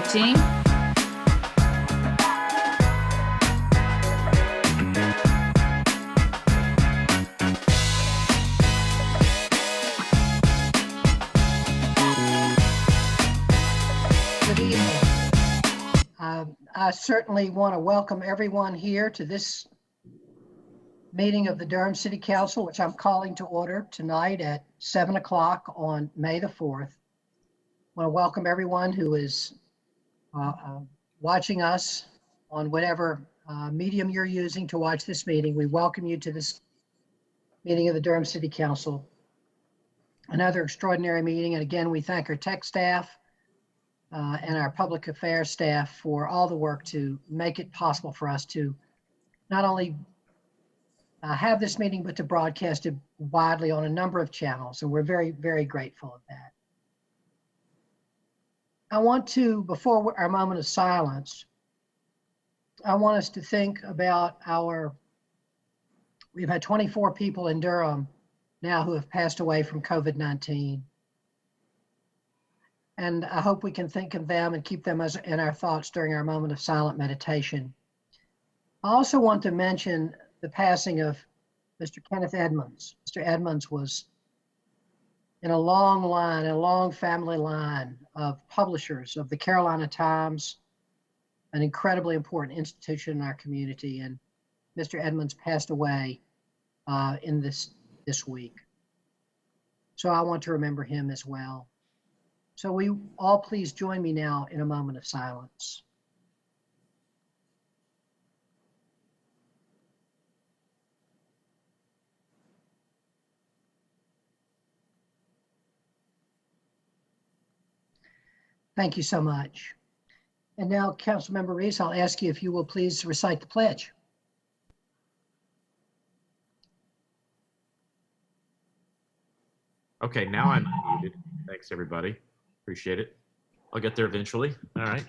2018. Good evening. I certainly want to welcome everyone here to this meeting of the Durham City Council, which I'm calling to order tonight at 7 o'clock on May the 4th. I want to welcome everyone who is watching us on whatever medium you're using to watch this meeting. We welcome you to this meeting of the Durham City Council. Another extraordinary meeting. And again, we thank our tech staff and our public affairs staff for all the work to make it possible for us to not only have this meeting, but to broadcast it widely on a number of channels. And we're very, very grateful of that. I want to, before our moment of silence, I want us to think about we've had 24 people in Durham now who have passed away from COVID-19. And I hope we can think of them and keep them in our thoughts during our moment of silent meditation. I also want to mention the passing of Mr. Kenneth Edmonds. Mr. Edmonds was in a long family line of publishers of the Carolina Times, an incredibly important institution in our community. And Mr. Edmonds passed away in this week. So I want to remember him as well. So we all please join me now in a moment of silence. Thank you so much. And now, Councilmember Reese, I'll ask you if you will please recite the pledge. Okay, now I'm muted. Thanks, everybody. Appreciate it. I'll get there eventually. All right.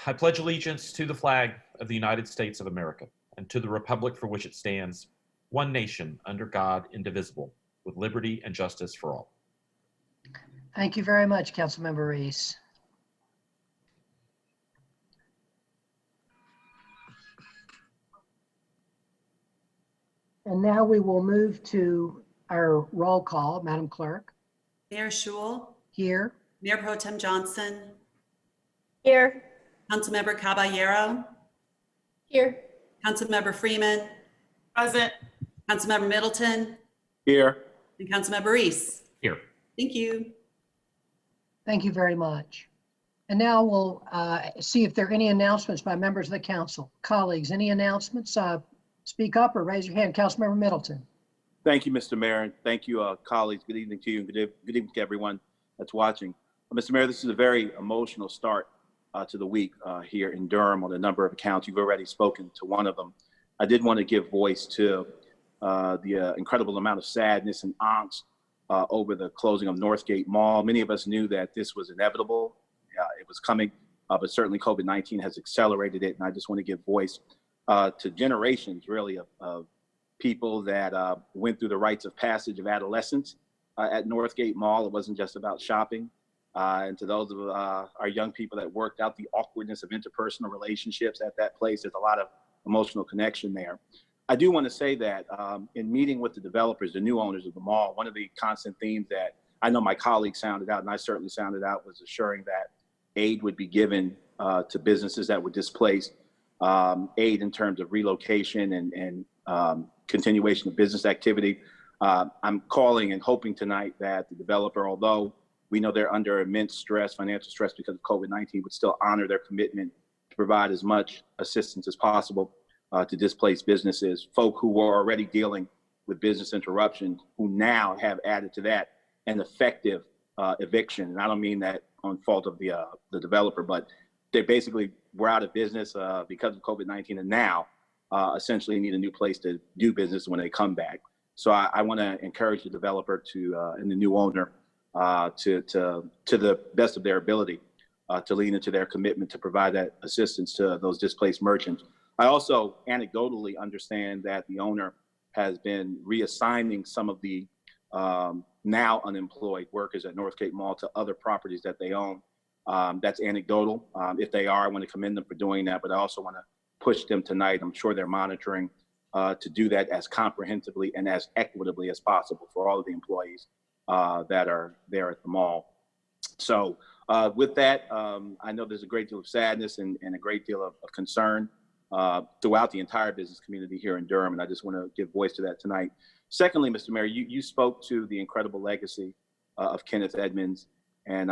I pledge allegiance to the flag of the United States of America and to the republic for which it stands, one nation, under God, indivisible, with liberty and justice for all. Thank you very much, Councilmember Reese. And now we will move to our roll call. Madam Clerk. Mayor Schewel. Here. Mayor Pro Tem Johnson. Here. Councilmember Caballero. Here. Councilmember Freeman. Present. Councilmember Middleton. Here. And Councilmember Reese. Here. Thank you. Thank you very much. And now we'll see if there are any announcements by members of the council. Colleagues, any announcements? Speak up or raise your hand. Councilmember Middleton. Thank you, Mr. Mayor, and thank you, colleagues. Good evening to you, and good evening to everyone that's watching. Mr. Mayor, this is a very emotional start to the week here in Durham on a number of accounts. You've already spoken to one of them. I did want to give voice to the incredible amount of sadness and angst over the closing of Northgate Mall. Many of us knew that this was inevitable. It was coming, but certainly COVID-19 has accelerated it. And I just want to give voice to generations, really, of people that went through the rites of passage of adolescence at Northgate Mall. It wasn't just about shopping. And to those of our young people that worked out the awkwardness of interpersonal relationships at that place, there's a lot of emotional connection there. I do want to say that in meeting with the developers, the new owners of the mall, one of the constant themes that I know my colleagues sounded out, and I certainly sounded out, was assuring that aid would be given to businesses that were displaced, aid in terms of relocation and continuation of business activity. I'm calling and hoping tonight that the developer, although we know they're under immense stress, financial stress because of COVID-19, would still honor their commitment to provide as much assistance as possible to displaced businesses, folk who were already dealing with business interruption, who now have added to that an effective eviction. And I don't mean that on fault of the developer, but they basically were out of business because of COVID-19 and now essentially need a new place to do business when they come back. So I want to encourage the developer and the new owner to the best of their ability to lean into their commitment to provide that assistance to those displaced merchants. I also anecdotally understand that the owner has been reassigning some of the now unemployed workers at North Cape Mall to other properties that they own. That's anecdotal. If they are, I want to commend them for doing that, but I also want to push them tonight. I'm sure they're monitoring to do that as comprehensively and as equitably as possible for all of the employees that are there at the mall. So with that, I know there's a great deal of sadness and a great deal of concern throughout the entire business community here in Durham, and I just want to give voice to that tonight. Secondly, Mr. Mayor, you spoke to the incredible legacy of Kenneth Edmonds, and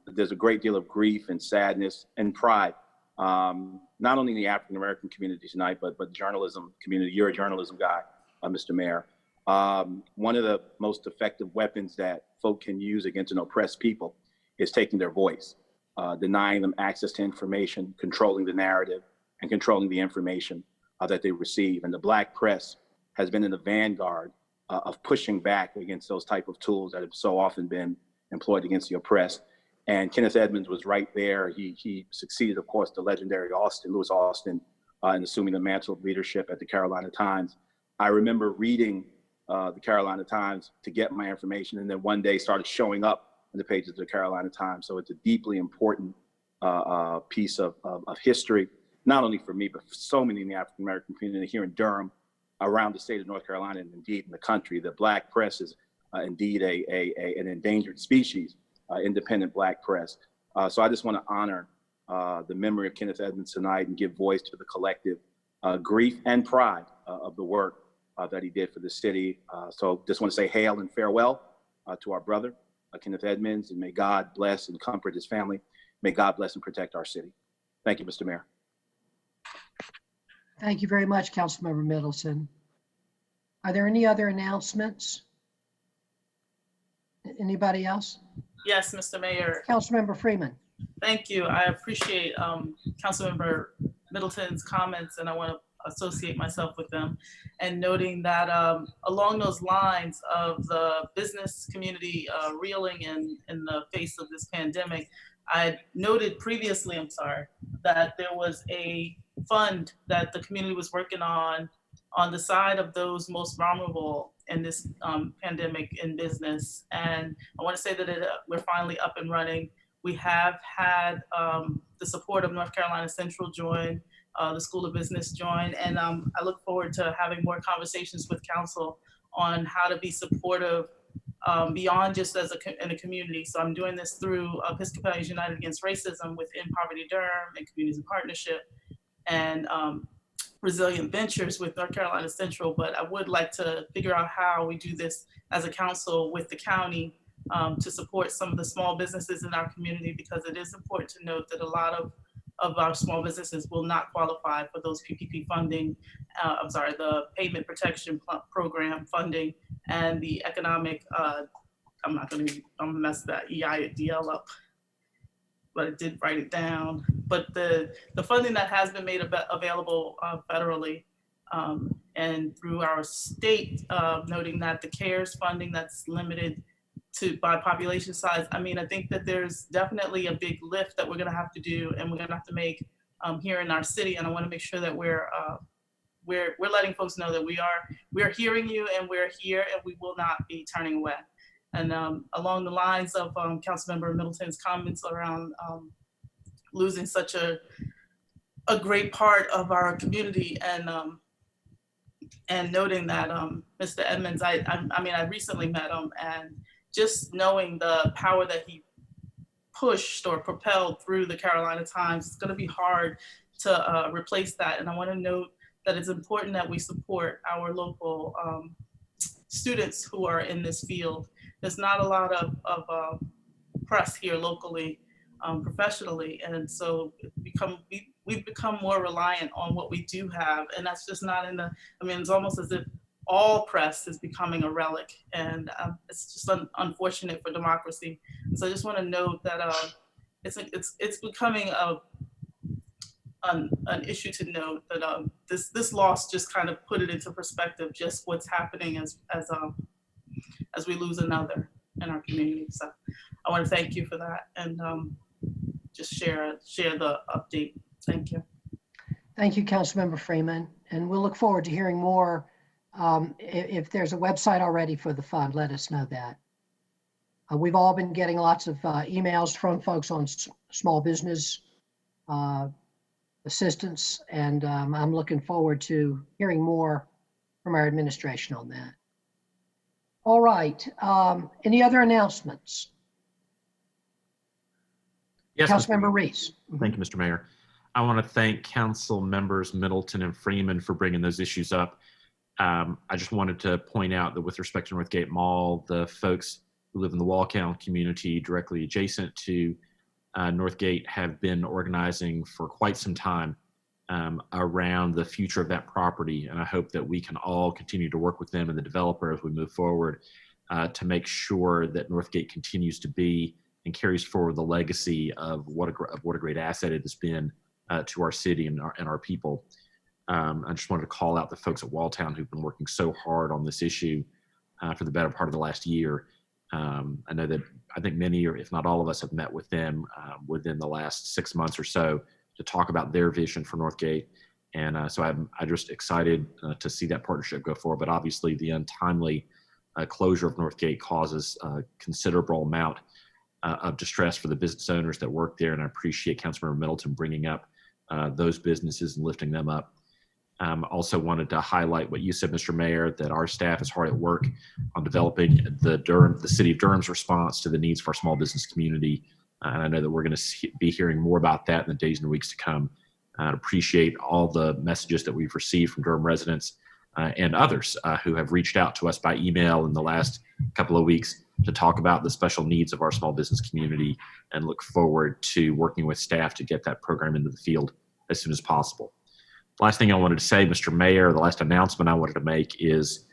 there's a great deal of grief and sadness and pride, not only in the African-American community tonight, but the journalism community. You're a journalism guy, Mr. Mayor. One of the most effective weapons that folk can use against an oppressed people is taking their voice, denying them access to information, controlling the narrative, and controlling the information that they receive. And the Black press has been in the vanguard of pushing back against those type of tools that have so often been employed against the oppressed. And Kenneth Edmonds was right there. He succeeded, of course, the legendary Lewis Austin in assuming the mantle of leadership at the Carolina Times. I remember reading the Carolina Times to get my information, and then one day started showing up on the pages of the Carolina Times. So it's a deeply important piece of history, not only for me, but for so many in the African-American community here in Durham, around the state of North Carolina, and indeed in the country. The Black press is indeed an endangered species, independent Black press. So I just want to honor the memory of Kenneth Edmonds tonight and give voice to the collective grief and pride of the work that he did for the city. So just want to say hail and farewell to our brother, Kenneth Edmonds, and may God bless and comfort his family. May God bless and protect our city. Thank you, Mr. Mayor. Thank you very much, Councilmember Middleton. Are there any other announcements? Anybody else? Yes, Mr. Mayor. Councilmember Freeman. Thank you. I appreciate Councilmember Middleton's comments, and I want to associate myself with them, and noting that along those lines of the business community reeling in the face of this pandemic, I noted previously, that there was a fund that the community was working on the side of those most vulnerable in this pandemic in business. And I want to say that we're finally up and running. We have had the support of North Carolina Central join, the School of Business join, and I look forward to having more conversations with council on how to be supportive beyond just in a community. So I'm doing this through Episcopalians United Against Racism within Poverty Durham and Communities in Partnership, and Resilient Ventures with North Carolina Central. But I would like to figure out how we do this as a council with the county to support some of the small businesses in our community, because it is important to note that a lot of our small businesses will not qualify for those PPP funding, the Payment Protection Program funding, and the economic, I'm gonna mess that EIDL up, but I did write it down. But the funding that has been made available federally and through our state, noting that the CARES funding that's limited by population size. I mean, I think that there's definitely a big lift that we're gonna have to do, and we're gonna have to make here in our city. And I wanna make sure that we're letting folks know that we're hearing you, and we're here, and we will not be turning away. And along the lines of Councilmember Middleton's comments around losing such a great part of our community, and noting that Mr. Edmonds, I mean, I recently met him, and just knowing the power that he pushed or propelled through the Carolina Times, it's going to be hard to replace that. And I want to note that it's important that we support our local students who are in this field. There's not a lot of press here locally, professionally, and so we've become more reliant on what we do have, and that's just not it's almost as if all press is becoming a relic, and it's just unfortunate for democracy. And so I just want to note that it's becoming an issue to note that this loss just kind of put it into perspective, just what's happening as we lose another in our community. So I want to thank you for that, and just share the update. Thank you. Thank you, Councilmember Freeman. And we'll look forward to hearing more If there's a website already for the fund, let us know that. We've all been getting lots of emails from folks on small business assistance, and I'm looking forward to hearing more from our administration on that. All right. Any other announcements? Yes, Mr. Councilmember Mayor. Reese. Thank you, Mr. Mayor. I want to thank Council members Middleton and Freeman for bringing those issues up. I just wanted to point out that with respect to Northgate Mall, the folks who live in the Walkout community directly adjacent to Northgate have been organizing for quite some time around the future of that property. And I hope that we can all continue to work with them and the developer as we move forward to make sure that Northgate continues to be and carries forward the legacy of what a great asset it has been to our city and our people. I just wanted to call out the folks at Walltown who've been working so hard on this issue for the better part of the last year. I know that I think many, or if not all of us, have met with them within the last 6 months or so to talk about their vision for Northgate. And so I'm just excited to see that partnership go forward. But obviously the untimely closure of Northgate causes a considerable amount of distress for the business owners that work there. And I appreciate Councilmember Middleton bringing up those businesses and lifting them up. Also wanted to highlight what you said, Mr. Mayor, that our staff is hard at work on developing the city of Durham's response to the needs of our small business community. And I know that we're going to be hearing more about that in the days and weeks to come. I appreciate all the messages that we've received from Durham residents and others who have reached out to us by email in the last couple of weeks to talk about the special needs of our small business community, and look forward to working with staff to get that program into the field as soon as possible. Last thing I wanted to say, Mr. Mayor, the last announcement I wanted to make is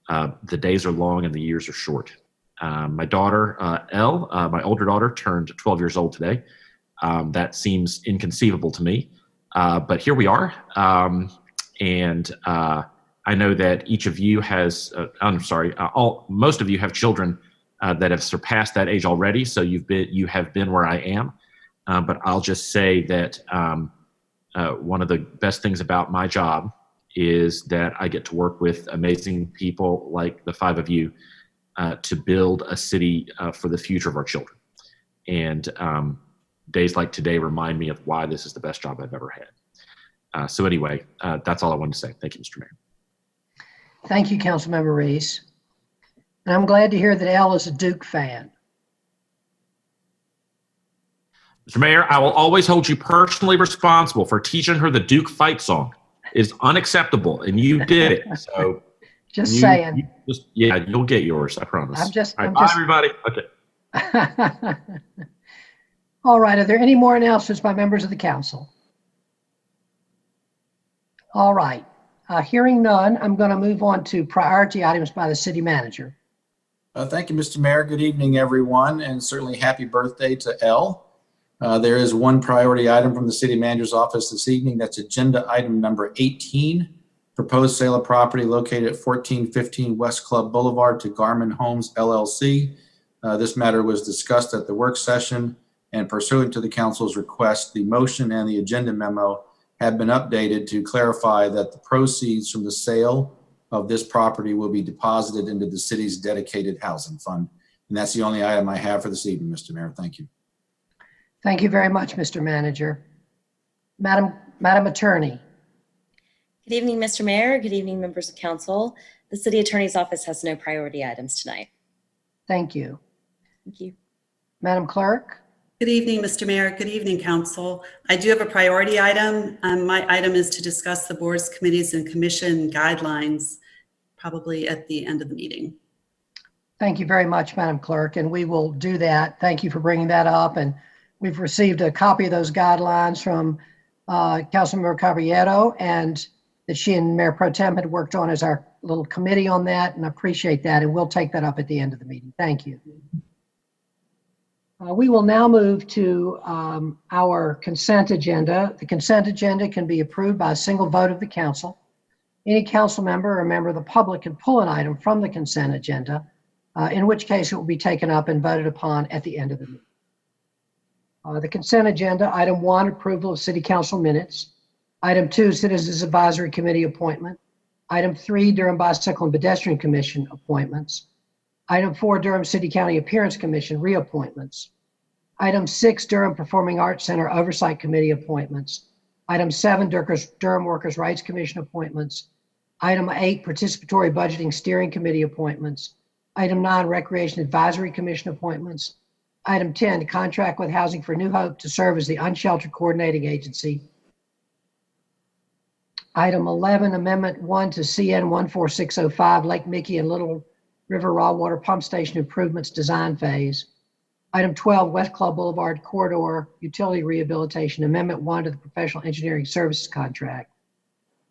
the days are long and the years are short. My daughter, Elle, my older daughter, turned 12 years old today. That seems inconceivable to me, but here we are. I know that each of you has, most of you have children that have surpassed that age already, so you have been where I am. But I'll just say that one of the best things about my job is that I get to work with amazing people like the 5 of you to build a city for the future of our children. And days like today remind me of why this is the best job I've ever had. So anyway, that's all I wanted to say. Thank you, Mr. Mayor. Thank you, Councilmember Reese. And I'm glad to hear that Al is a Duke fan. Mr. Mayor, I will always hold you personally responsible for teaching her the Duke fight song. It's unacceptable, and you did it. So just saying. You'll get yours, I promise. Bye, everybody. Okay. All right. Are there any more announcements by members of the council? All right. Hearing none, I'm going to move on to priority items by the city manager. Thank you, Mr. Mayor. Good evening, everyone, and certainly happy birthday to Elle. There is one priority item from the city manager's office this evening. That's agenda item number 18, proposed sale of property located at 1415 West Club Boulevard to Garmin Homes LLC. This matter was discussed at the work session, and pursuant to the council's request, the motion and the agenda memo have been updated to clarify that the proceeds from the sale of this property will be deposited into the city's dedicated housing fund. And that's the only item I have for this evening, Mr. Mayor. Thank you. Thank you very much, Mr. Manager. Madam Attorney. Good evening, Mr. Mayor. Good evening, members of council. The city attorney's office has no priority items tonight. Thank you. Thank you. Madam Clerk. Good evening, Mr. Mayor. Good evening, council. I do have a priority item. My item is to discuss the boards, committees, and commission guidelines, probably at the end of the meeting. Thank you very much, Madam Clerk, and we will do that. Thank you for bringing that up. And we've received a copy of those guidelines from Councilmember Caballero, and that she and Mayor Pro Tem had worked on as our little committee on that, and I appreciate that. And we'll take that up at the end of the meeting. Thank you. We will now move to our consent agenda. The consent agenda can be approved by a single vote of the council. Any council member or member of the public can pull an item from the consent agenda, in which case it will be taken up and voted upon at the end of the meeting. The consent agenda, item 1, approval of city council minutes. Item 2, Citizens Advisory Committee appointment. Item 3, Durham Bicycle and Pedestrian Commission appointments. Item 4, Durham City County Appearance Commission reappointments. Item 6, Durham Performing Arts Center Oversight Committee appointments. Item 7, Durham Workers' Rights Commission appointments. Item 8, Participatory Budgeting Steering Committee appointments. Item 9, Recreation Advisory Commission appointments. Item 10, contract with Housing for New Hope to serve as the unsheltered coordinating agency. Item 11, Amendment 1 to CN 14605, Lake Mickey and Little River Raw Water Pump Station Improvements Design Phase. Item 12, West Club Boulevard Corridor Utility Rehabilitation, Amendment 1 to the Professional Engineering Services Contract.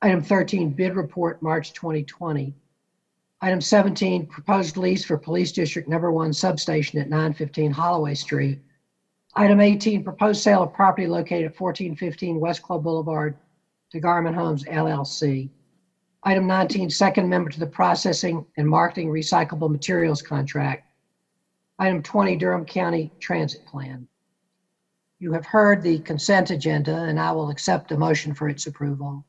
Item 13, Bid Report, March 2020. Item 17, Proposed Lease for Police District Number 1 Substation at 915 Holloway Street. Item 18, Proposed Sale of Property located at 1415 West Club Boulevard to Garmin Homes, LLC. Item 19, Second Amendment to the Processing and Marketing Recyclable Materials Contract. Item 20, Durham County Transit Plan. You have heard the consent agenda, and I will accept a motion for its approval.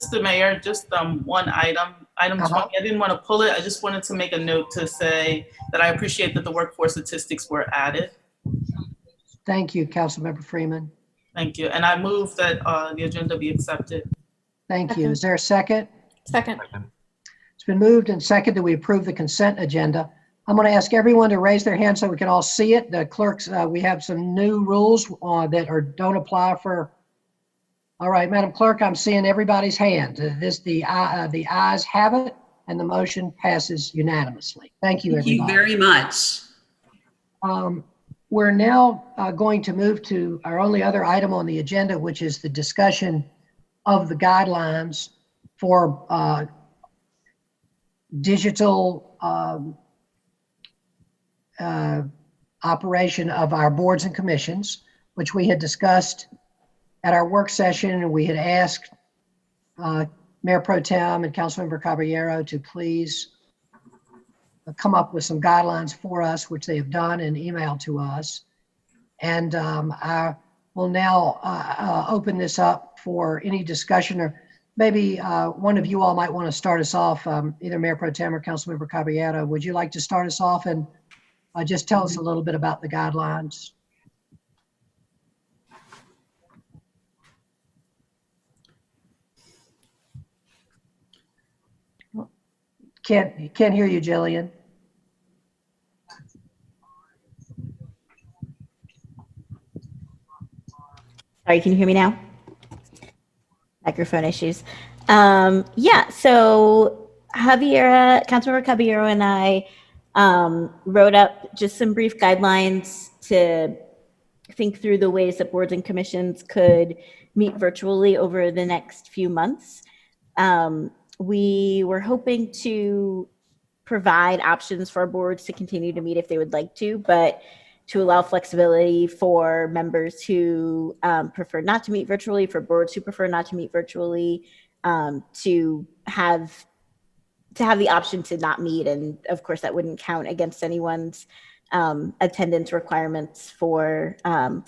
Mr. Mayor, just one item, item 20. I didn't want to pull it. I just wanted to make a note to say that I appreciate that the workforce statistics were added. Thank you, Councilmember Freeman. Thank you. And I move that the agenda be accepted. Thank you. Is there a second? Second. It's been moved and seconded that we approve the consent agenda. I'm going to ask everyone to raise their hand so we can all see it. The clerks, we have some new rules that don't apply for. All right, Madam Clerk, I'm seeing everybody's hand. The ayes have it, and the motion passes unanimously. Thank you, everybody. Thank you very much. We're now going to move to our only other item on the agenda, which is the discussion of the guidelines for digital operation of our boards and commissions, which we had discussed at our work session, and we had asked Mayor Pro Tem and Councilmember Caballero to please come up with some guidelines for us, which they have done and emailed to us. And I will now open this up for any discussion, or maybe one of you all might want to start us off, either Mayor Pro Tem or Councilmember Caballero. Would you like to start us off and just tell us a little bit about the guidelines? Can't hear you, Jillian. Sorry, can you hear me now? Microphone issues. Yeah, so Councilmember Caballero and I wrote up just some brief guidelines to think through the ways that boards and commissions could meet virtually over the next few months. We were hoping to provide options for our boards to continue to meet if they would like to, but to allow flexibility for members who prefer not to meet virtually, for boards who prefer not to meet virtually, to have the option to not meet. And of course, that wouldn't count against anyone's attendance requirements for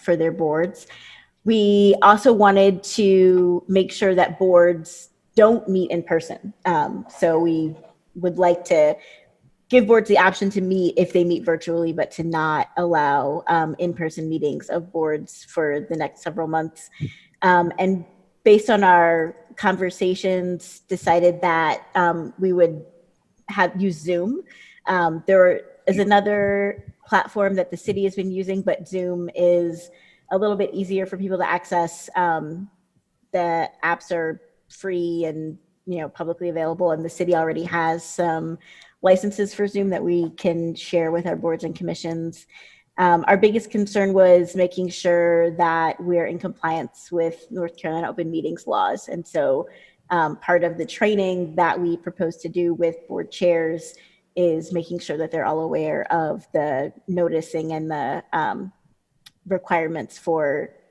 their boards. We also wanted to make sure that boards don't meet in person. So we would like to give boards the option to meet if they meet virtually, but to not allow in-person meetings of boards for the next several months. And based on our conversations, decided that we would use Zoom. There is another platform that the city has been using, but Zoom is a little bit easier for people to access. The apps are free and publicly available, and the city already has some licenses for Zoom that we can share with our boards and commissions. Our biggest concern was making sure that we're in compliance with North Carolina open meetings laws. And so part of the training that we propose to do with board chairs is making sure that they're all aware of the noticing and the requirements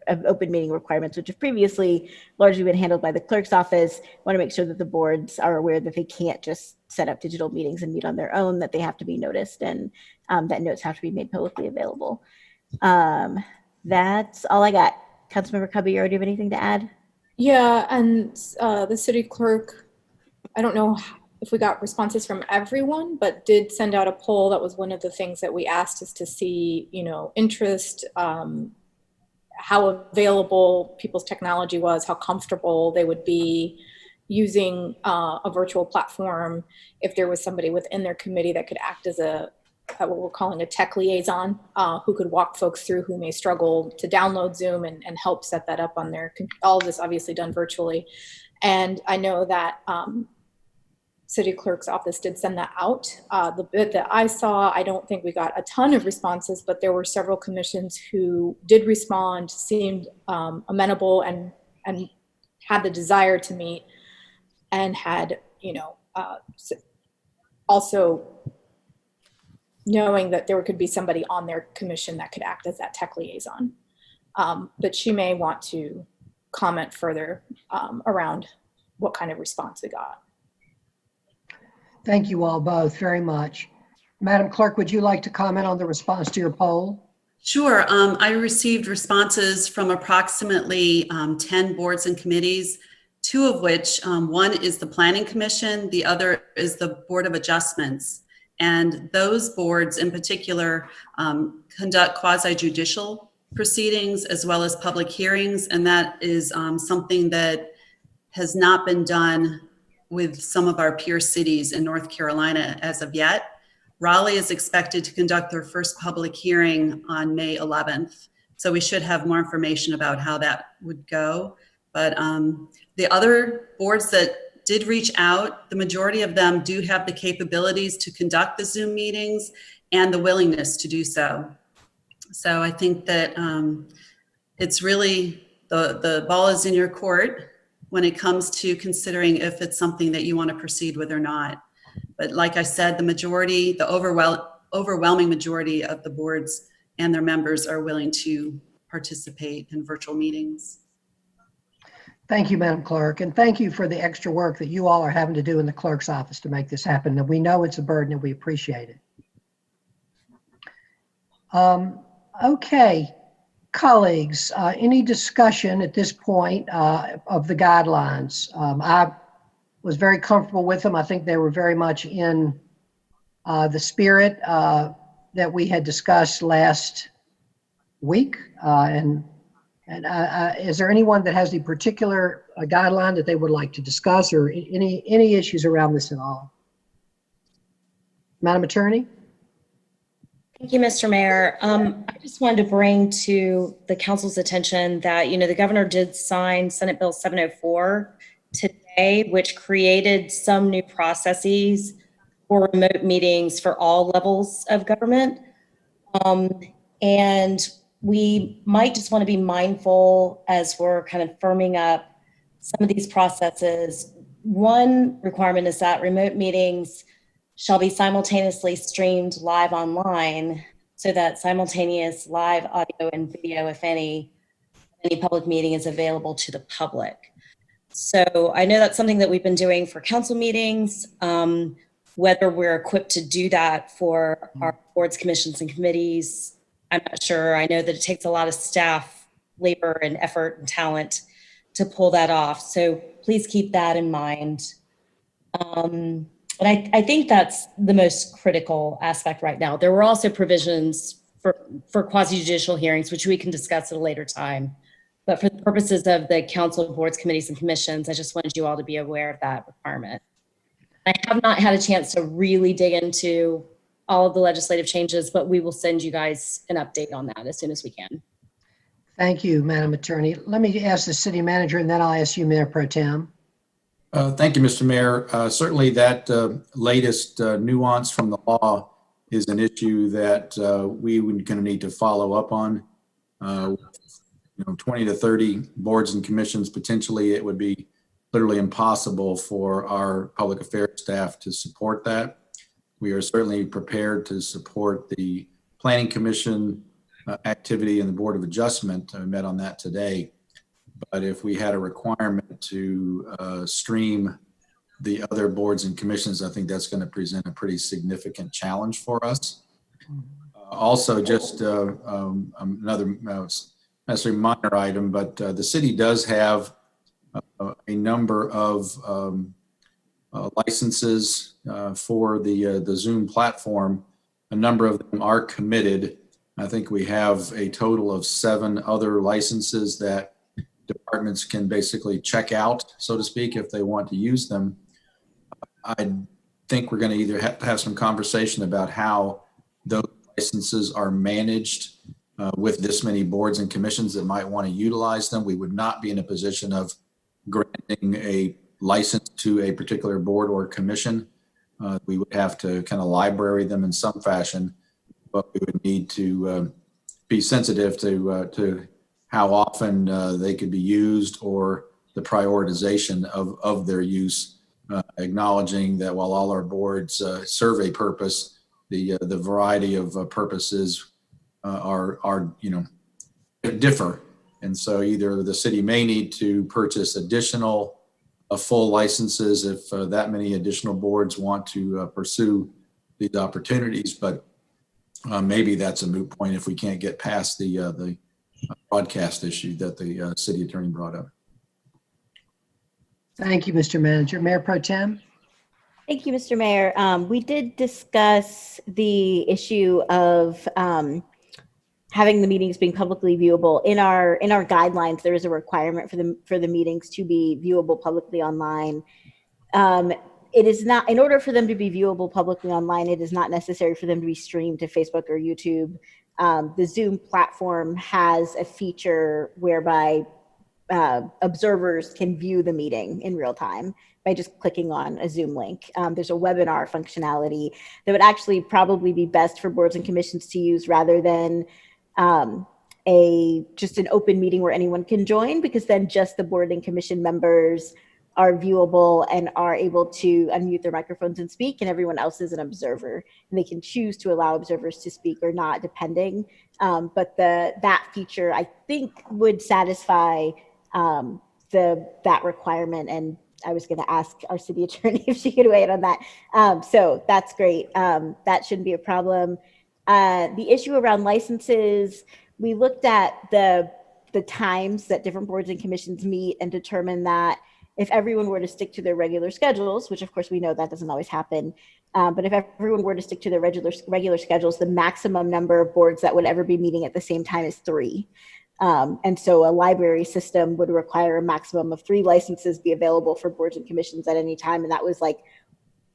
of open meeting requirements, which have previously largely been handled by the clerk's office. Want to make sure that the boards are aware that they can't just set up digital meetings and meet on their own, that they have to be noticed, and that notes have to be made publicly available. That's all I got. Councilmember Caballero, do you have anything to add? Yeah, and the city clerk I don't know if we got responses from everyone, but did send out a poll. That was one of the things that we asked, is to see, interest, how available people's technology was, how comfortable they would be using a virtual platform, if there was somebody within their committee that could act as what we're calling a tech liaison, who could walk folks through who may struggle to download Zoom and help set that up on their, all of this obviously done virtually. And I know that City Clerk's office did send that out. The bit that I saw, I don't think we got a ton of responses, but there were several commissions who did respond, seemed amenable and had the desire to meet, and had, also knowing that there could be somebody on their commission that could act as that tech liaison. But she may want to comment further around what kind of response we got. Thank you all both very much. Madam Clerk, would you like to comment on the response to your poll? Sure. I received responses from approximately 10 boards and committees, two of which, one is the Planning Commission, the other is the Board of Adjustments. And those boards in particular conduct quasi-judicial proceedings as well as public hearings. And that is something that has not been done with some of our peer cities in North Carolina as of yet. Raleigh is expected to conduct their first public hearing on May 11th. So we should have more information about how that would go. But the other boards that did reach out, the majority of them do have the capabilities to conduct the Zoom meetings and the willingness to do so. So I think that it's really, the ball is in your court when it comes to considering if it's something that you want to proceed with or not. But like I said, the majority, the overwhelming majority of the boards and their members are willing to participate in virtual meetings. Thank you, Madam Clerk, and thank you for the extra work that you all are having to do in the clerk's office to make this happen. And we know it's a burden and we appreciate it. Okay. Colleagues, any discussion at this point of the guidelines? I was very comfortable with them. I think they were very much in the spirit that we had discussed last week. And is there anyone that has the particular guideline that they would like to discuss, or any issues around this at all? Madam Attorney? Thank you, Mr. Mayor. I just wanted to bring to the council's attention that, the governor did sign Senate Bill 704 today, which created some new processes for remote meetings for all levels of government. And we might just want to be mindful as we're kind of firming up some of these processes. One requirement is that remote meetings shall be simultaneously streamed live online, so that simultaneous live audio and video, if any public meeting is available to the public. So I know that's something that we've been doing for council meetings. Whether we're equipped to do that for our boards, commissions, and committees, I'm not sure. I know that it takes a lot of staff labor and effort and talent to pull that off. So please keep that in mind. But I think that's the most critical aspect right now. There were also provisions for quasi-judicial hearings, which we can discuss at a later time. But for the purposes of the council, boards, committees, and commissions, I just wanted you all to be aware of that requirement. I have not had a chance to really dig into all of the legislative changes, but we will send you guys an update on that as soon as we can. Thank you, Madam Attorney. Let me ask the city manager, and then I'll ask you, Mayor Pro Tem. Thank you, Mr. Mayor. Certainly that latest nuance from the law is an issue that we would going to need to follow up on. 20 to 30 boards and commissions, potentially it would be literally impossible for our public affairs staff to support that. We are certainly prepared to support the Planning Commission activity and the Board of Adjustment. We met on that today. But if we had a requirement to stream the other boards and commissions, I think that's going to present a pretty significant challenge for us. Also, just another necessarily minor item, but the city does have a number of licenses for the Zoom platform. A number of them are committed. I think we have a total of 7 other licenses that departments can basically check out, so to speak, if they want to use them. I think we're going to either have to have some conversation about how those licenses are managed with this many boards and commissions that might want to utilize them. We would not be in a position of granting a license to a particular board or commission. We would have to kind of library them in some fashion, but we would need to be sensitive to how often they could be used or the prioritization of their use, acknowledging that while all our boards serve a purpose, the variety of purposes are differ. And so either the city may need to purchase additional full licenses if that many additional boards want to pursue these opportunities, but maybe that's a moot point if we can't get past the broadcast issue that the city attorney brought up. Thank you, Mr. Manager. Mayor Pro Tem? Thank you, Mr. Mayor. We did discuss the issue of having the meetings being publicly viewable. In our guidelines, there is a requirement for the meetings to be viewable publicly online. It is not, in order for them to be viewable publicly online, it is not necessary for them to be streamed to Facebook or YouTube. The Zoom platform has a feature whereby observers can view the meeting in real time by just clicking on a Zoom link. There's a webinar functionality that would actually probably be best for boards and commissions to use rather than just an open meeting where anyone can join, because then just the board and commission members are viewable and are able to unmute their microphones and speak, and everyone else is an observer. And they can choose to allow observers to speak or not, depending. But that feature, I think, would satisfy that requirement. And I was going to ask our city attorney if she could weigh in on that. So that's great. That shouldn't be a problem. The issue around licenses, we looked at the times that different boards and commissions meet and determined that if everyone were to stick to their regular schedules, which of course we know that doesn't always happen, but if everyone were to stick to their regular schedules, the maximum number of boards that would ever be meeting at the same time is 3. And so a library system would require a maximum of 3 licenses be available for boards and commissions at any time. And that was like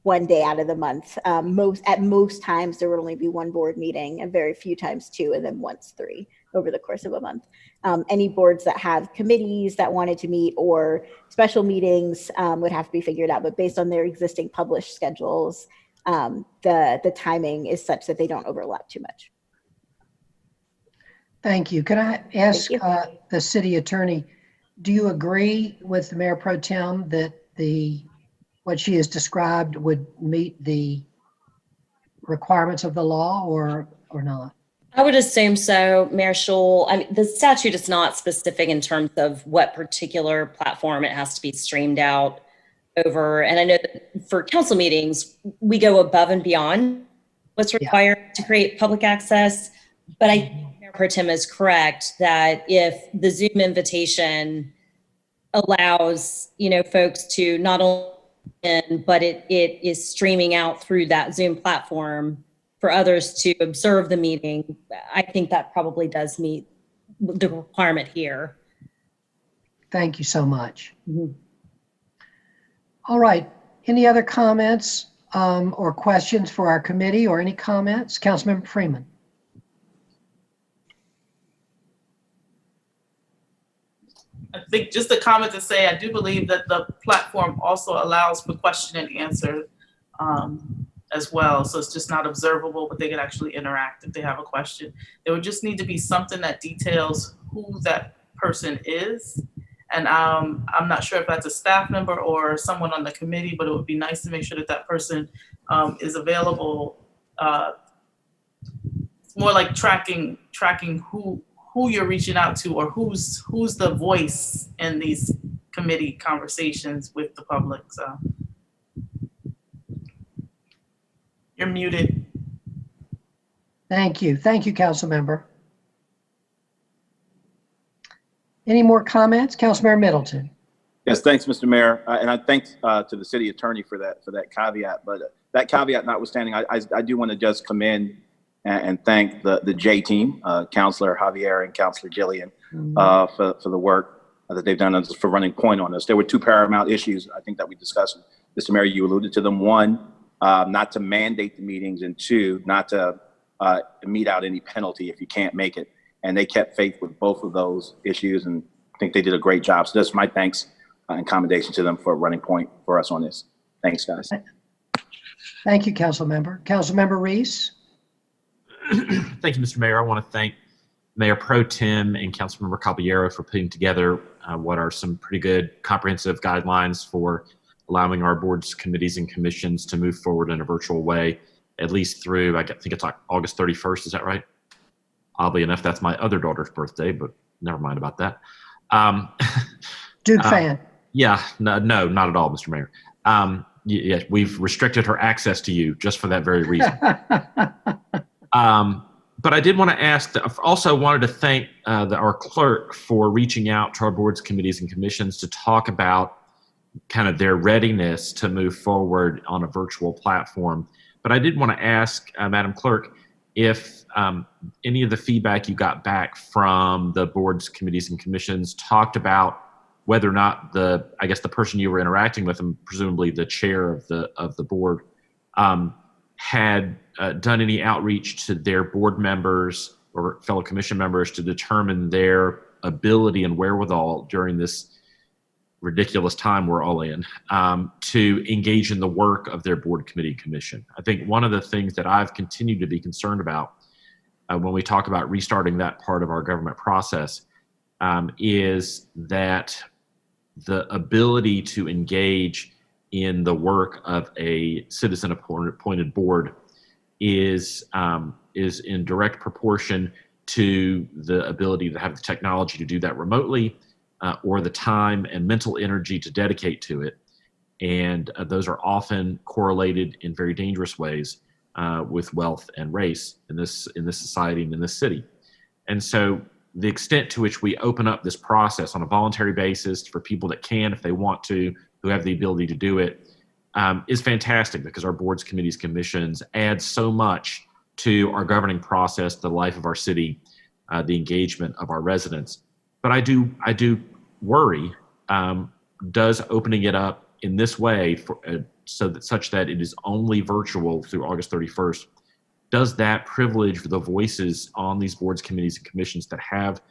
one day out of the month. At most times there would only be 1 board meeting, and very few times 2, and then once 3 over the course of a month. Any boards that have committees that wanted to meet or special meetings would have to be figured out, but based on their existing published schedules, the timing is such that they don't overlap too much. Thank you. Could I ask the city attorney, do you agree with the Mayor Pro Tem that what she has described would meet the requirements of the law or not? I would assume so, Mayor Schul. I mean, the statute is not specific in terms of what particular platform it has to be streamed out over. And I know that for council meetings, we go above and beyond what's required to create public access. But I think Mayor Pro Tem is correct that if the Zoom invitation allows, folks to not only but it is streaming out through that Zoom platform for others to observe the meeting, I think that probably does meet the requirement here. Thank you so much. Mm-hmm. All right. Any other comments or questions for our committee, or any comments? Councilmember Freeman. I think just a comment to say, I do believe that the platform also allows for question and answer as well. So it's just not observable, but they can actually interact if they have a question. There would just need to be something that details who that person is. And I'm not sure if that's a staff member or someone on the committee, but it would be nice to make sure that that person is available. It's more like tracking who you're reaching out to, or who's the voice in these committee conversations with the public. So you're muted. Thank you. Thank you, council member. Any more comments? Councilmember Middleton. Yes, thanks, Mr. Mayor, and I thanks to the city attorney for that caveat. But that caveat notwithstanding, I do want to just commend and thank the J team, Councilor Javier and Councilor Jillian, for the work that they've done for running point on this. There were two paramount issues I think that we discussed. Mr. Mayor, you alluded to them. One, not to mandate the meetings, and two, not to mete out any penalty if you can't make it. And they kept faith with both of those issues, and I think they did a great job. So that's my thanks and commendation to them for running point for us on this. Thanks, guys. Thank you, Councilmember. Councilmember Reese. Thank you, Mr. Mayor. I want to thank Mayor Pro Tem and Councilmember Caballero for putting together what are some pretty good comprehensive guidelines for allowing our boards, committees, and commissions to move forward in a virtual way, at least through, I think it's like August 31st. Is that right? Oddly enough, that's my other daughter's birthday, but never mind about that. Duke fan. Yeah, no, not at all, Mr. Mayor. Yeah, we've restricted her access to you just for that very reason. But I did want to ask, also wanted to thank our clerk for reaching out to our boards, committees, and commissions to talk about kind of their readiness to move forward on a virtual platform. But I did want to ask, Madam Clerk, if any of the feedback you got back from the boards, committees, and commissions talked about whether or not the person you were interacting with, and presumably the chair of the board, had done any outreach to their board members or fellow commission members to determine their ability and wherewithal during this ridiculous time we're all in to engage in the work of their board, committee, commission. I think one of the things that I've continued to be concerned about when we talk about restarting that part of our government process is that the ability to engage in the work of a citizen appointed board is in direct proportion to the ability to have the technology to do that remotely or the time and mental energy to dedicate to it. And those are often correlated in very dangerous ways with wealth and race in this society and in this city. And so the extent to which we open up this process on a voluntary basis for people that can, if they want to, who have the ability to do it, is fantastic, because our boards, committees, commissions add so much to our governing process, the life of our city, the engagement of our residents. But I do worry, does opening it up in this way such that it is only virtual through August 31st, does that privilege the voices on these boards, committees, and commissions that have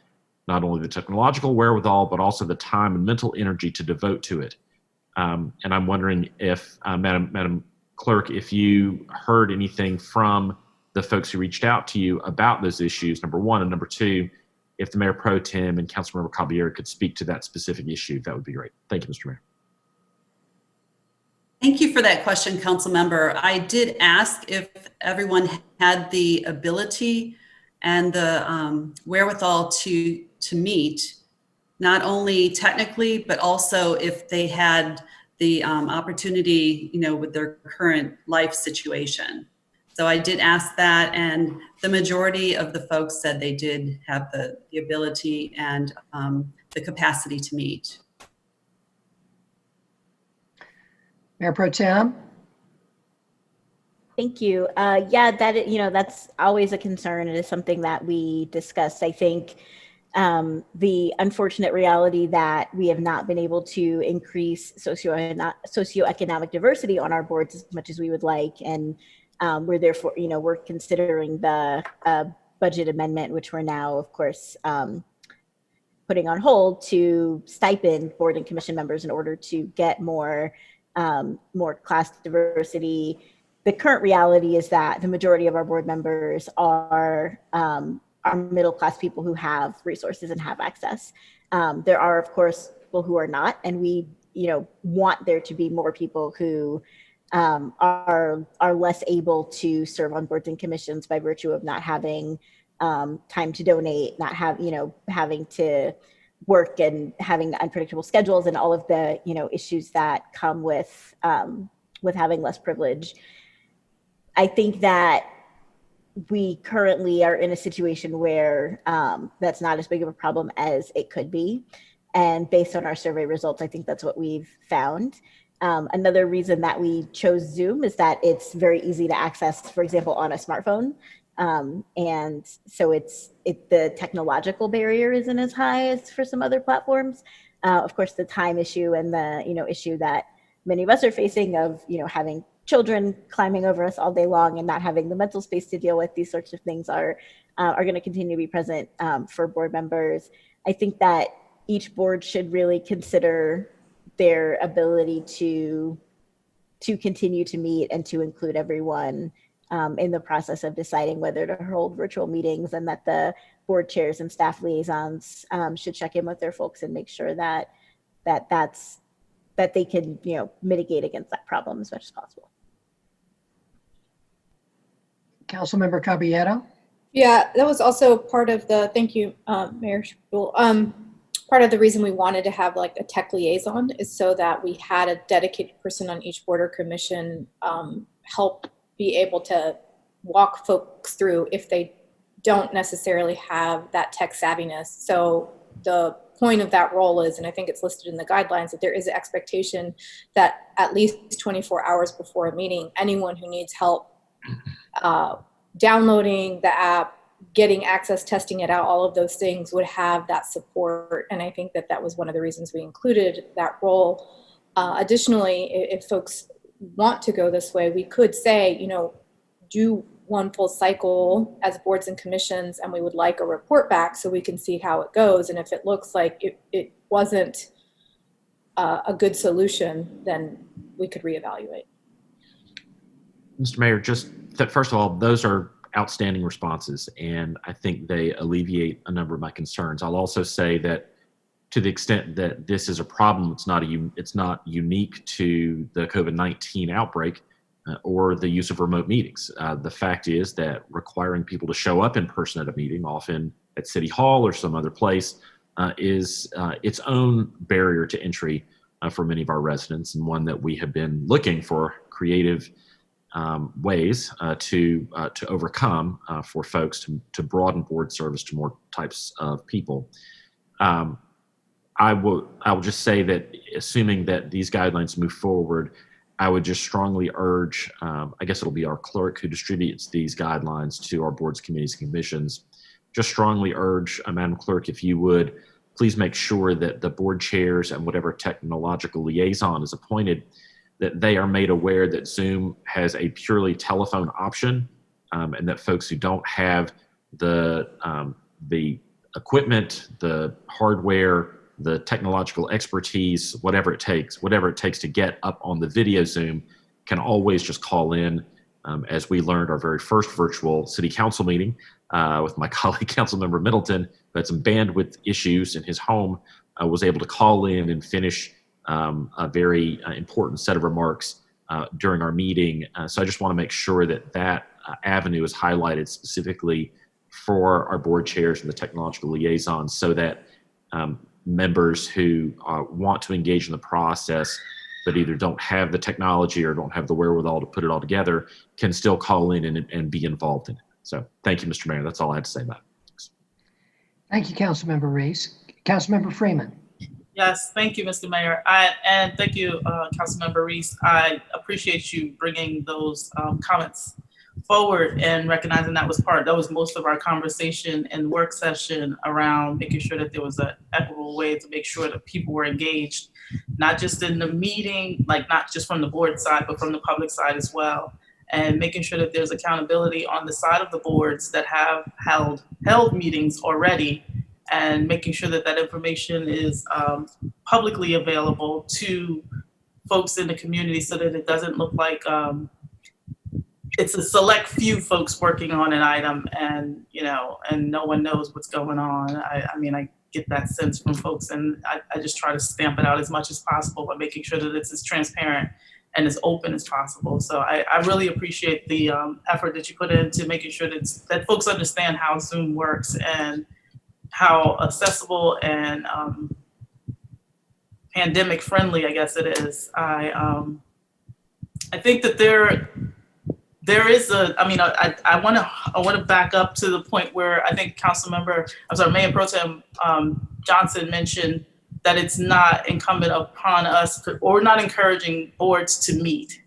not only the technological wherewithal, but also the time and mental energy to devote to it? And I'm wondering if, Madam Clerk, if you heard anything from the folks who reached out to you about those issues, number one, and number two, if the Mayor Pro Tem and Councilmember Caballero could speak to that specific issue, that would be great. Thank you, Mr. Mayor. Thank you for that question, Council Member. I did ask if everyone had the ability and the wherewithal to meet, not only technically, but also if they had the opportunity, with their current life situation. So I did ask that, and the majority of the folks said they did have the ability and the capacity to meet. Mayor Pro Tem. Thank you. Yeah, that's always a concern. It is something that we discussed. I think the unfortunate reality that we have not been able to increase socioeconomic diversity on our boards as much as we would like, and we're therefore, we're considering the budget amendment, which we're now, of course, putting on hold to stipend board and commission members in order to get more class diversity. The current reality is that the majority of our board members are middle class people who have resources and have access. There are, of course, people who are not, and we, want there to be more people who are less able to serve on boards and commissions by virtue of not having time to donate, not having to work and having unpredictable schedules and all of the issues that come with having less privilege. I think that we currently are in a situation where that's not as big of a problem as it could be. And based on our survey results, I think that's what we've found. Another reason that we chose Zoom is that it's very easy to access, for example, on a smartphone. And so the technological barrier isn't as high as for some other platforms. Of course, the time issue and the issue that many of us are facing of having children climbing over us all day long and not having the mental space to deal with these sorts of things are going to continue to be present for board members. I think that each board should really consider their ability to continue to meet and to include everyone in the process of deciding whether to hold virtual meetings, and that the board chairs and staff liaisons should check in with their folks and make sure that they can mitigate against that problem as much as possible. Councilmember Caballero. Yeah, that was also part of the, thank you, Mayor Schul. Part of the reason we wanted to have like a tech liaison is so that we had a dedicated person on each board or commission help be able to walk folks through if they don't necessarily have that tech savviness. So the point of that role is, and I think it's listed in the guidelines, that there is an expectation that at least 24 hours before a meeting, anyone who needs help downloading the app, getting access, testing it out, all of those things would have that support. And I think that that was one of the reasons we included that role. Additionally, if folks want to go this way, we could say, do one full cycle as boards and commissions, and we would like a report back so we can see how it goes. And if it looks like it wasn't a good solution, then we could reevaluate. Mr. Mayor, just that, first of all, those are outstanding responses, and I think they alleviate a number of my concerns. I'll also say that to the extent that this is a problem, it's not unique to the COVID-19 outbreak or the use of remote meetings. The fact is that requiring people to show up in person at a meeting, often at City Hall or some other place, is its own barrier to entry for many of our residents, and one that we have been looking for creative ways to overcome for folks to broaden board service to more types of people. I will just say that, assuming that these guidelines move forward, I would just strongly urge, I guess it'll be our clerk who distributes these guidelines to our boards, committees, and commissions, just strongly urge, Madam Clerk, if you would, please make sure that the board chairs and whatever technological liaison is appointed, that they are made aware that Zoom has a purely telephone option, and that folks who don't have the equipment, the hardware, the technological expertise, whatever it takes to get up on the video Zoom, can always just call in. As we learned our very first virtual city council meeting with my colleague, Councilmember Middleton, who had some bandwidth issues in his home, was able to call in and finish a very important set of remarks during our meeting. So I just want to make sure that avenue is highlighted specifically for our board chairs and the technological liaisons, so that members who want to engage in the process but either don't have the technology or don't have the wherewithal to put it all together can still call in and be involved in it. So thank you, Mr. Mayor. That's all I had to say about it. Thanks. Thank you, Councilmember Reese. Councilmember Freeman. Yes, thank you, Mr. Mayor. And thank you, Councilmember Reese. I appreciate you bringing those comments forward and recognizing that was most of our conversation and work session around making sure that there was an equitable way to make sure that people were engaged, not just in the meeting, like not just from the board side, but from the public side as well. And making sure that there's accountability on the side of the boards that have held meetings already, and making sure that that information is publicly available to folks in the community, so that it doesn't look like it's a select few folks working on an item, and no one knows what's going on. I mean, I get that sense from folks, and I just try to stamp it out as much as possible by making sure that it's as transparent and as open as possible. So I really appreciate the effort that you put into making sure that folks understand how Zoom works and how accessible and pandemic friendly, I guess it is. I think that there is I want to back up to the point where I think Mayor Pro Tem Johnson mentioned that it's not incumbent upon us, or not encouraging boards to meet,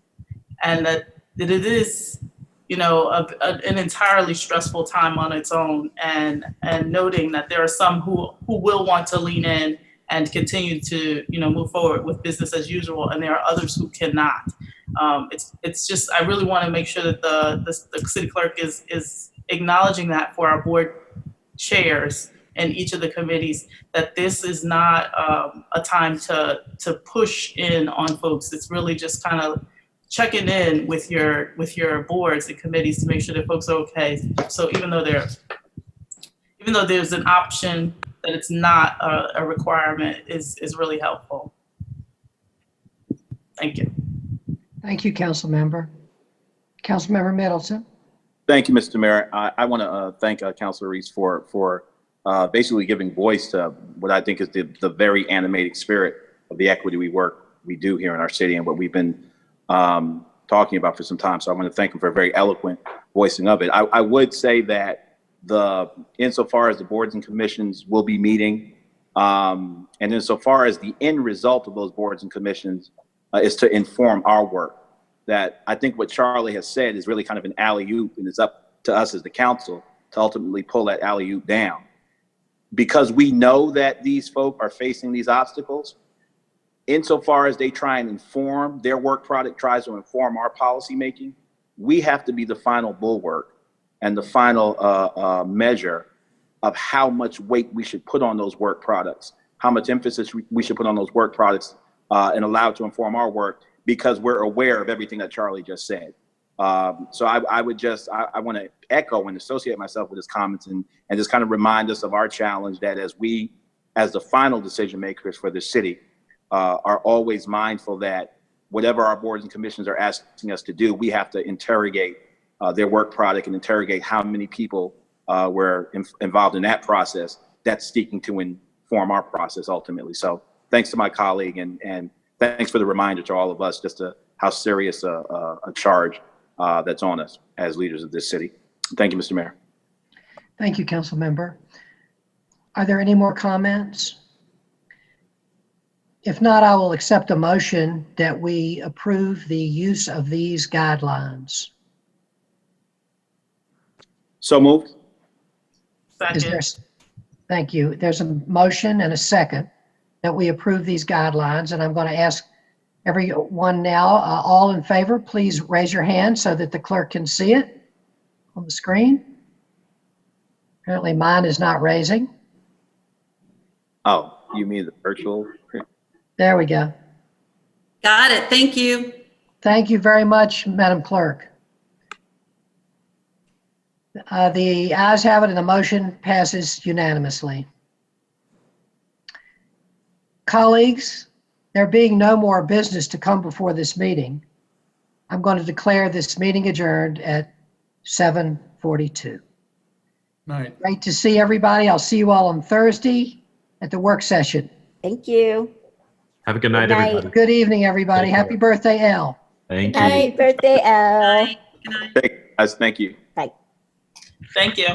and that it is, you know, an entirely stressful time on its own, and noting that there are some who will want to lean in and continue to, you know, move forward with business as usual, and there are others who cannot. It's just, I really want to make sure that the city clerk is acknowledging that for our board chairs and each of the committees, that this is not a time to push in on folks. It's really just kind of checking in with your boards and committees to make sure that folks are okay. So even though there's an option, that it's not a requirement is really helpful. Thank you. Thank you, Councilmember. Councilmember Middleton. Thank you, Mr. Mayor. I want to thank Councilor Reese for basically giving voice to what I think is the very animating spirit of the equity we do here in our city, and what we've been talking about for some time. So I want to thank him for a very eloquent voicing of it. I would say that insofar as the boards and commissions will be meeting, and insofar as the end result of those boards and commissions is to inform our work, that I think what Charlie has said is really kind of an alley-oop, and it's up to us as the council to ultimately pull that alley-oop down. Because we know that these folk are facing these obstacles, insofar as they try and inform, their work product tries to inform our policy making, we have to be the final bulwark and the final measure of how much weight we should put on those work products, how much emphasis we should put on those work products and allow it to inform our work, because we're aware of everything that Charlie just said. So I want to echo and associate myself with his comments and just kind of remind us of our challenge, that as the final decision makers for the city, are always mindful that whatever our boards and commissions are asking us to do, we have to interrogate their work product and interrogate how many people were involved in that process that's seeking to inform our process ultimately. So thanks to my colleague, and thanks for the reminder to all of us just to how serious a charge that's on us as leaders of this city. Thank you, Mr. Mayor. Thank you, Councilmember. Are there any more comments? If not, I will accept a motion that we approve the use of these guidelines. So moved. Second. Thank you. There's a motion and a second that we approve these guidelines, and I'm going to ask everyone now, all in favor, please raise your hand so that the clerk can see it on the screen. Apparently mine is not raising. Oh, you mean the virtual? There we go. Got it. Thank you. Thank you very much, Madam Clerk. The ayes have it and the motion passes unanimously. Colleagues, there being no more business to come before this meeting, I'm going to declare this meeting adjourned at 7:42. Night. Great to see everybody. I'll see you all on Thursday at the work session. Thank you. Have a good night, Good night. everybody. Good evening, everybody. Take care. Happy birthday, Elle. Thank you. Happy birthday, Elle. Bye. Good night. Guys, thank you. Thank you.